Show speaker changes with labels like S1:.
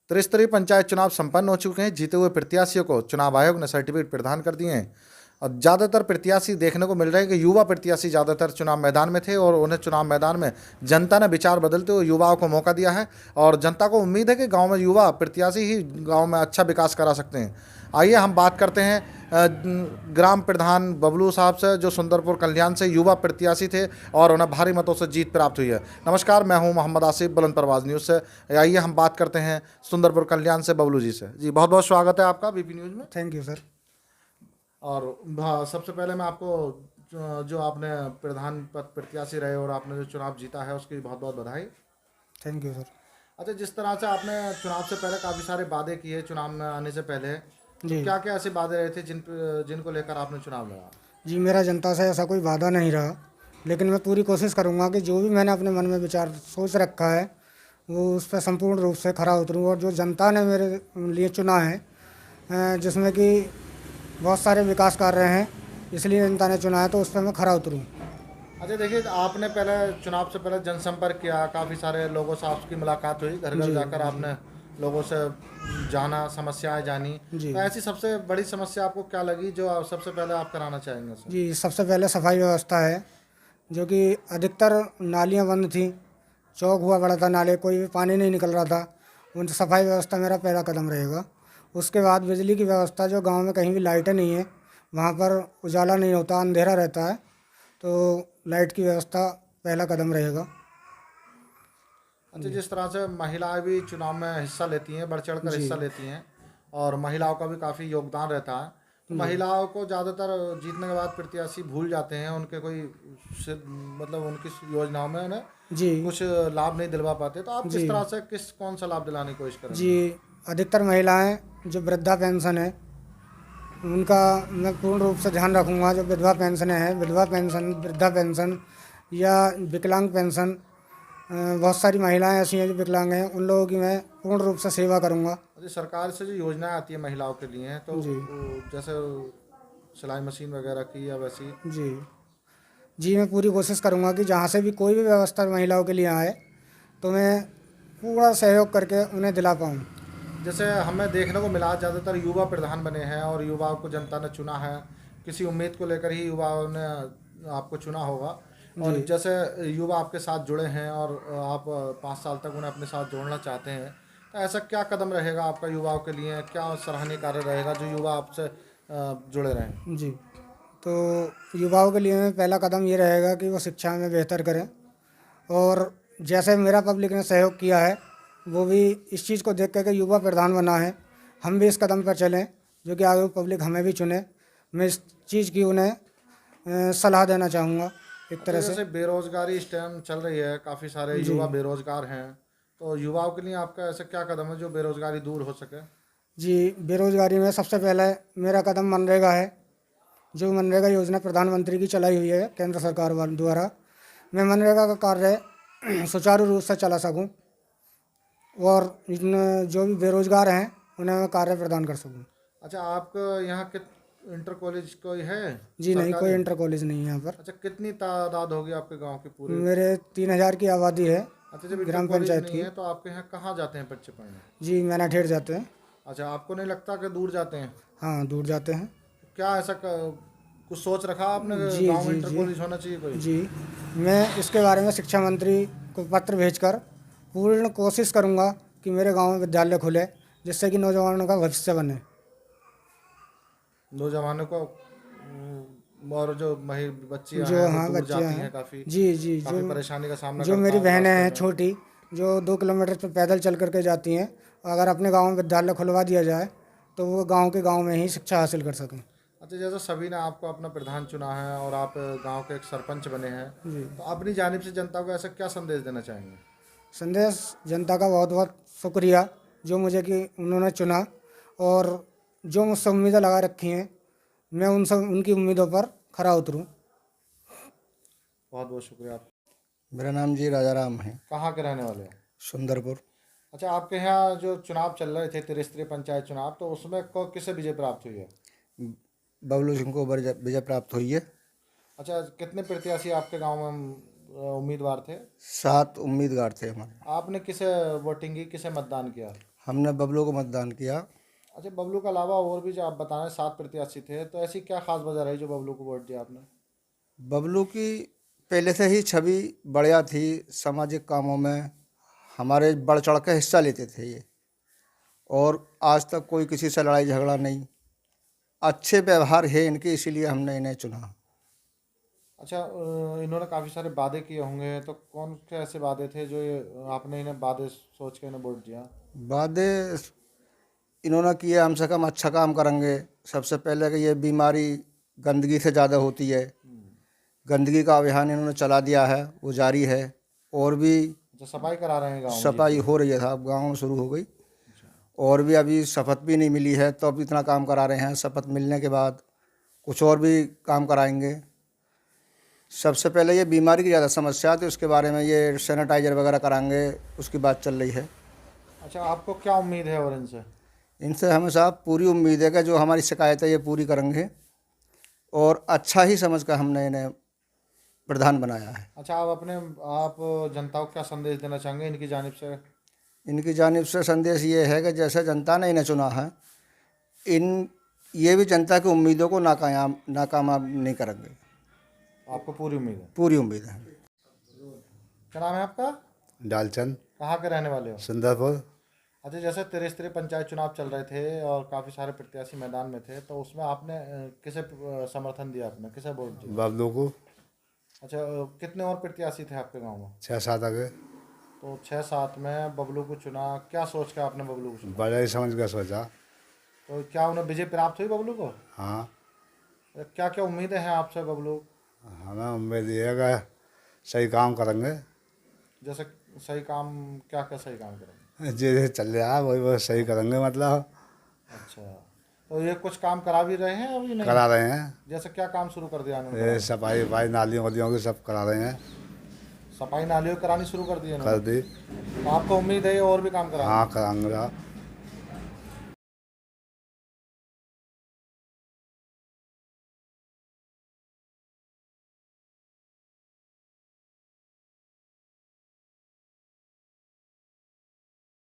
S1: त्रिस्तरीय पंचायत चुनाव संपन्न हो चुके हैं। जीते हुए प्रत्याशियों को चुनाव आयोग ने सर्टिफिकेट प्रदान कर दिए हैं और ज़्यादातर प्रत्याशी देखने को मिल रहे हैं कि युवा प्रत्याशी ज़्यादातर चुनाव मैदान में थे और उन्हें चुनाव मैदान में जनता ने विचार बदलते हुए युवाओं को मौका दिया है और जनता को उम्मीद है कि गांव में युवा प्रत्याशी ही गांव में अच्छा विकास करा सकते हैं। आइए हम बात करते हैं ग्राम प्रधान बबलू साहब से, जो सुंदरपुर कल्याण से युवा प्रत्याशी थे और उन्हें भारी मतों से जीत प्राप्त हुई है। नमस्कार, मैं हूं मोहम्मद आसिफ, बुलंद परवाज न्यूज़ से। आइए हम बात करते हैं सुंदरपुर कल्याण से बबलू जी से। जी, बहुत बहुत स्वागत है आपका बीपी न्यूज़ में।
S2: Thank you sir.
S1: और सबसे पहले मैं आपको जो आपने प्रधान पद प्रत्याशी रहे और आपने जो चुनाव जीता है उसकी बहुत बहुत बधाई।
S2: Thank you sir.
S1: अच्छा, जिस तरह से आपने चुनाव से पहले काफ़ी सारे वादे किए चुनाव में आने से पहले, तो
S2: जी
S1: क्या क्या ऐसे वादे रहे थे जिनको लेकर आपने चुनाव लड़ा?
S2: जी, मेरा जनता से ऐसा कोई वादा नहीं रहा, लेकिन मैं पूरी कोशिश करूंगा कि जो भी मैंने अपने मन में विचार सोच रखा है वो उस पर संपूर्ण रूप से खरा उतरूँ। और जो जनता ने मेरे लिए चुना है, जिसमें कि बहुत सारे विकास कार्य हैं, इसलिए जनता ने चुना है, तो उस पर मैं खरा उतरूँ।
S1: अच्छा, देखिए, आपने पहले चुनाव से पहले जनसंपर्क किया, काफ़ी सारे लोगों से आपकी मुलाकात हुई, घर घर
S2: जी
S1: जाकर आपने लोगों से जाना, समस्याएं जानी।
S2: जी
S1: तो ऐसी सबसे बड़ी समस्या आपको क्या लगी जो सबसे पहले आप कराना चाहेंगे सर?
S2: जी, सबसे पहले सफाई व्यवस्था है, जो कि अधिकतर नालियाँ बंद थी, चौक हुआ पड़ा था, नाले कोई भी पानी नहीं निकल रहा था। उन सफाई व्यवस्था मेरा पहला कदम रहेगा। उसके बाद बिजली की व्यवस्था, जो गांव में कहीं भी लाइटें नहीं है, वहां पर उजाला नहीं होता, अंधेरा रहता है, तो लाइट की व्यवस्था पहला कदम रहेगा।
S1: अच्छा, जिस तरह से महिलाएं भी चुनाव में हिस्सा लेती हैं, बढ़ चढ़ कर
S2: जी
S1: हिस्सा लेती हैं और महिलाओं का भी काफ़ी योगदान रहता है, तो महिलाओं को ज़्यादातर जीतने के बाद प्रत्याशी भूल जाते हैं, उनके कोई मतलब उनकी योजनाओं में उन्हें
S2: जी
S1: कुछ लाभ नहीं दिलवा पाते। तो आप
S2: जी
S1: किस तरह से कौन सा लाभ दिलाने की कोशिश
S2: जी,
S1: करेंगे?
S2: अधिकतर महिलाएं जो वृद्धा पेंशन है, उनका मैं पूर्ण रूप से ध्यान रखूंगा। जो विधवा पेंशन है, विधवा पेंशन, वृद्धा पेंशन या विकलांग पेंशन, बहुत सारी महिलाएं ऐसी हैं जो विकलांग हैं, उन लोगों की मैं पूर्ण रूप से सेवा करूंगा।
S1: अच्छा, सरकार से जो योजनाएं आती है महिलाओं के लिए, तो
S2: जी
S1: जैसे सिलाई मशीन वगैरह की या वैसी।
S2: जी जी, मैं पूरी कोशिश करूंगा कि जहाँ से भी कोई भी व्यवस्था महिलाओं के लिए आए, तो मैं पूरा सहयोग करके उन्हें दिला पाऊँ।
S1: जैसे हमें देखने को मिला ज़्यादातर युवा प्रधान बने हैं और युवाओं को जनता ने चुना है, किसी उम्मीद को लेकर ही युवाओं ने आपको चुना होगा। और
S2: जी
S1: जैसे युवा आपके साथ जुड़े हैं और आप 5 साल तक उन्हें अपने साथ जोड़ना चाहते हैं, तो ऐसा क्या कदम रहेगा आपका युवाओं के लिए, क्या सराहनीय कार्य रहेगा जो युवा आपसे जुड़े रहें?
S2: जी, तो युवाओं के लिए पहला कदम ये रहेगा कि वो शिक्षा में बेहतर करें। और जैसे मेरा पब्लिक ने सहयोग किया है, वो भी इस चीज़ को देख कर के युवा प्रधान बना है, हम भी इस कदम पर चलें, जो कि आगे पब्लिक हमें भी चुने। मैं इस चीज़ की उन्हें सलाह देना चाहूँगा एक
S1: अच्छा,
S2: तरह से।
S1: जैसे बेरोजगारी इस टाइम चल रही है, काफ़ी सारे
S2: जी
S1: युवा बेरोजगार हैं, तो युवाओं के लिए आपका ऐसा क्या कदम है जो बेरोजगारी दूर हो सके?
S2: जी, बेरोजगारी में सबसे पहले मेरा कदम मनरेगा है। जो मनरेगा योजना प्रधानमंत्री की चलाई हुई है केंद्र सरकार द्वारा, मैं मनरेगा का कार्य सुचारू रूप से चला सकूं और जो भी बेरोजगार हैं उन्हें मैं कार्य प्रदान कर सकूं।
S1: अच्छा, आपका यहाँ कित इंटर कॉलेज कोई है
S2: जी नहीं, कोई
S1: सरकारी?
S2: इंटर कॉलेज नहीं है यहाँ पर।
S1: अच्छा, कितनी तादाद होगी आपके गांव की पूरे?
S2: मेरे 3,000 की आबादी है,
S1: अच्छा, जब इंटर
S2: ग्राम
S1: कॉलेज
S2: पंचायत
S1: नहीं
S2: की।
S1: है तो आपके यहाँ कहाँ जाते हैं बच्चे पढ़ने?
S2: जी, मैना ठेठ जाते हैं।
S1: अच्छा, आपको नहीं लगता कि दूर जाते हैं?
S2: हाँ, दूर जाते हैं।
S1: क्या ऐसा कुछ सोच रखा आपने कि
S2: जी
S1: गांव में
S2: जी
S1: इंटर
S2: जी
S1: कॉलेज होना चाहिए कोई?
S2: जी, मैं इसके बारे में शिक्षा मंत्री को पत्र भेजकर पूर्ण कोशिश करूँगा कि मेरे गांव में विद्यालय खुले, जिससे कि नौजवानों का भविष्य बने।
S1: नौजवानों को और जो बच्चियां
S2: जो
S1: हैं वो
S2: हाँ
S1: दूर
S2: बच्चियाँ
S1: जाती
S2: हैं,
S1: हैं, काफ़ी
S2: जी जी,
S1: काफ़ी परेशानी का सामना
S2: जो मेरी बहनें
S1: रास्ते
S2: हैं
S1: में।
S2: छोटी, जो 2 किलोमीटर पे पैदल चल करके जाती हैं, अगर अपने गांव में विद्यालय खुलवा दिया जाए तो वो गांव में ही शिक्षा हासिल कर सकें।
S1: अच्छा, जैसे सभी ने आपको अपना प्रधान चुना है और आप गांव के एक सरपंच बने हैं,
S2: जी,
S1: तो अपनी जानिब से जनता को ऐसा क्या संदेश देना चाहेंगे?
S2: संदेश, जनता का बहुत बहुत शुक्रिया जो मुझे कि उन्होंने चुना, और जो मुझसे उम्मीदें लगा रखी हैं, मैं उनकी उम्मीदों पर खरा उतरूँ।
S1: बहुत बहुत शुक्रिया। आप
S3: मेरा नाम जी राजा राम है,
S1: कहाँ के रहने वाले हैं?
S3: सुंदरपुर।
S1: अच्छा, आपके यहाँ जो चुनाव चल रहे थे त्रिस्तरीय पंचायत चुनाव, तो उसमें किसे विजय प्राप्त हुई है?
S3: बबलू सिंह को विजय प्राप्त हुई है।
S1: अच्छा, कितने प्रत्याशी आपके गांव में उम्मीदवार थे?
S3: 7 उम्मीदवार थे हमारे।
S1: आपने किसे वोटिंग की, किसे मतदान किया?
S3: हमने बबलू को मतदान किया।
S1: अच्छा, बबलू के अलावा और भी जो आप बता रहे हैं 7 प्रत्याशी थे, तो ऐसी क्या खास वजह रही जो बबलू को वोट दिया आपने?
S3: बबलू की पहले से ही छवि बढ़िया थी, सामाजिक कामों में हमारे बढ़ चढ़ के हिस्सा लेते थे ये, और आज तक कोई किसी से लड़ाई झगड़ा नहीं, अच्छे व्यवहार है इनके, इसीलिए हमने इन्हें चुना।
S1: अच्छा, इन्होंने काफ़ी सारे वादे किए होंगे, तो कौन से ऐसे वादे थे जो ये आपने इन्हें वादे सोच के इन्हें वोट दिया?
S3: वादे इन्होंने किए, हमसे कम अच्छा काम करेंगे। सबसे पहले कि ये बीमारी गंदगी से ज़्यादा होती है, गंदगी का अभियान इन्होंने चला दिया है, वो जारी है। और भी
S1: अच्छा, सफाई करा रहे हैं गाँव में?
S3: सफाई हो रही है साहब, गाँव में शुरू हो गई। और भी अभी शपथ भी नहीं मिली है, तो अब इतना काम करा रहे हैं। शपथ मिलने के बाद कुछ और भी काम कराएंगे। सबसे पहले ये बीमारी की ज़्यादा समस्या थी, उसके बारे में ये सैनिटाइजर वगैरह कराएंगे, उसकी बात चल रही है।
S1: अच्छा, आपको क्या उम्मीद है और इनसे?
S3: इनसे हमें साहब पूरी उम्मीद है कि जो हमारी शिकायत है ये पूरी करेंगे, और अच्छा ही समझ कर हमने इन्हें प्रधान बनाया है।
S1: अच्छा, आप जनता को क्या संदेश देना चाहेंगे इनकी जानिब से?
S3: इनकी जानिब से संदेश ये है कि जैसे जनता ने इन्हें चुना है, ये भी जनता की उम्मीदों को नाकामयाब नहीं करेंगे।
S1: आपको पूरी उम्मीद है?
S3: पूरी उम्मीद है।
S1: क्या नाम है आपका?
S4: डालचंद,
S1: कहाँ के रहने वाले हो?
S4: सुंदरपुर।
S1: अच्छा, जैसे त्रिस्तरीय पंचायत चुनाव चल रहे थे और काफ़ी सारे प्रत्याशी मैदान में थे, तो उसमें आपने किसे समर्थन दिया, आपने किसे वोट दिया?
S4: बबलू को।
S1: अच्छा, कितने और प्रत्याशी थे आपके गांव में?
S4: 6-7 आगे।
S1: तो 6-7 में बबलू को चुना, क्या सोच कर आपने बबलू को चुना?
S4: बड़ा ही समझ कर सोचा।
S1: तो क्या उन्हें विजय प्राप्त हुई बबलू को?
S4: हाँ,
S1: क्या क्या उम्मीदें हैं आपसे बबलू?
S4: हमें उम्मीद ये है कि सही काम करेंगे।
S1: जैसे सही काम, क्या क्या सही काम करेंगे?
S4: जैसे चल रहा है वही सही करेंगे, मतलब
S1: अच्छा, तो ये कुछ काम करा भी रहे हैं अभी नहीं?
S4: करा रहे हैं।
S1: जैसे क्या काम शुरू कर दिया इन्होंने?
S4: ये सफाई वफाई नालियों वालियों की सब करा रहे हैं।
S1: सफाई नालियों की करानी शुरू कर दी
S4: कर
S1: इन्होंने?
S4: दी।
S1: तो आपको उम्मीद है ये और भी काम करा?
S4: हाँ, कराएंगे।